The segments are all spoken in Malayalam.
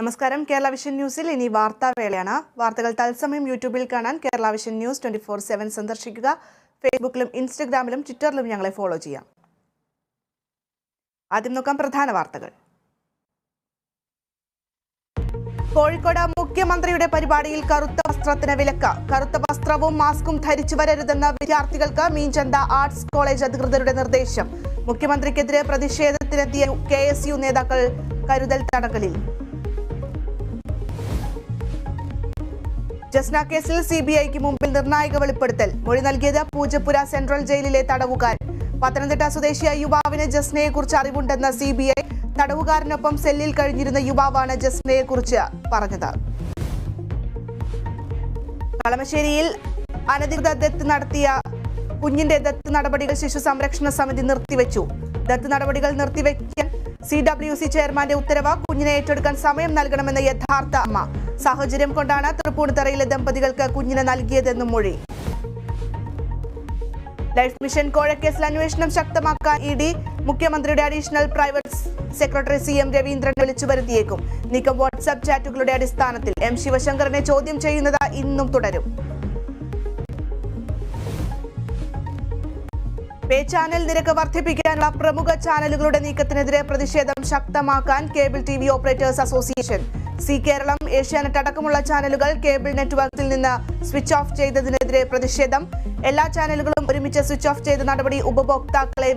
നമസ്കാരം. കേരള വിഷൻ ന്യൂസിൽ ഇനി വാർത്താവേളയാണ്. വാർത്തകൾ തത്സമയം യൂട്യൂബിൽ കാണാൻ കേരള വിഷൻ ന്യൂസ് 24/7 സന്ദർശിക്കുക. ഫേസ്ബുക്കിലും ഇൻസ്റ്റഗ്രാമിലും ട്വിറ്ററിലും ഞങ്ങളെ ഫോളോ ചെയ്യാം. ആദ്യം നോക്കാം പ്രധാന വാർത്തകൾ. കോഴിക്കോട് മുഖ്യമന്ത്രിയുടെ പരിപാടിയിൽ കറുത്ത വസ്ത്രത്തിന് വിലക്ക്. കറുത്ത വസ്ത്രവും മാസ്കും ധരിച്ചു വരരുതെന്ന വിദ്യാർത്ഥികൾക്ക് മീഞ്ചന്ത ആർട്സ് കോളേജ് അധികൃതരുടെ നിർദ്ദേശം. മുഖ്യമന്ത്രിക്കെതിരെ പ്രതിഷേധത്തിനെത്തിയ KSU നേതാക്കൾ കരുതൽ തടങ്കലിൽ. ജസ്ന കേസിൽ CBIക്ക് മുമ്പിൽ നിർണായക വെളിപ്പെടുത്തൽ. മൊഴി നൽകിയത് പൂജപ്പുര സെൻട്രൽ ജയിലിലെ തടവുകാരൻ. പത്തനംതിട്ട സ്വദേശിയായ യുവാവിന് ജസ്നയെക്കുറിച്ച് അറിവുണ്ടെന്ന CBI. തടവുകാരനൊപ്പം സെല്ലിൽ കഴിഞ്ഞിരുന്ന യുവാവാണ് ജസ്നയെക്കുറിച്ച് പറഞ്ഞത്. കളമശ്ശേരിയിൽ അനധികൃത ദത്ത് നടത്തിയ കുഞ്ഞിന്റെ ദത്ത് നടപടികൾ ശിശു സംരക്ഷണ സമിതി നിർത്തിവെച്ചു. ദത്ത് നടപടികൾ നിർത്തിവെക്കാൻ CWC ചെയർമാന്റെ ഉത്തരവ്. കുഞ്ഞിനെ ഏറ്റെടുക്കാൻ സമയം നൽകണമെന്ന യഥാർത്ഥ അമ്മ. സാഹചര്യം കൊണ്ടാണ് തൃപ്പൂണിത്തറയിലെ ദമ്പതികൾക്ക് കുഞ്ഞിനെ നൽകിയതെന്നും മൊഴി. ലൈഫ് മിഷൻ കോഴക്കേസിൽ അന്വേഷണം ശക്തമാക്കാൻ ED. മുഖ്യമന്ത്രിയുടെ അഡീഷണൽ പ്രൈവറ്റ് സെക്രട്ടറി CM രവീന്ദ്രനെ വിളിച്ചു വരുത്തിയേക്കും. നീക്കം വാട്സ്ആപ്പ് ചാറ്റുകളുടെ അടിസ്ഥാനത്തിൽ. M ശിവശങ്കറിനെ ചോദ്യം ചെയ്യുന്നത് ഇന്നും തുടരും. പേ ചാനൽ നിരക്ക് വർദ്ധിപ്പിക്കാനുള്ള പ്രമുഖ ചാനലുകളുടെ നീക്കത്തിനെതിരെ പ്രതിഷേധം ശക്തമാക്കാൻ cable TV operators association. Keralam, Asianet അടക്കമുള്ള ചാനലുകൾ കേബിൾ നെറ്റ്വർക്കിൽ നിന്ന് സ്വിച്ച് ഓഫ് ചെയ്തതിനെതിരെ പ്രതിഷേധം. എല്ലാ ചാനലുകളും ഒരുമിച്ച് സ്വിച്ച് ഓഫ് ചെയ്ത നടപടി ഉപഭോക്താക്കളെ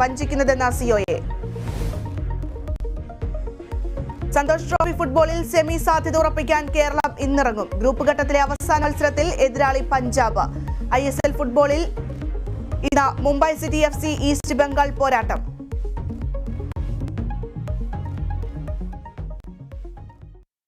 വഞ്ചിക്കുന്നതെന്ന COA. സന്തോഷ് ട്രോഫി ഫുട്ബോളിൽ സെമി സാധ്യത ഉറപ്പിക്കാൻ കേരളം ഇന്നിറങ്ങും. ഗ്രൂപ്പ് ഘട്ടത്തിലെ അവസാന മത്സരത്തിൽ എതിരാളി പഞ്ചാബ്. ISL ഫുട്ബോളിൽ ഇന്ന് Mumbai city FC east Bengal പോരാട്ടം.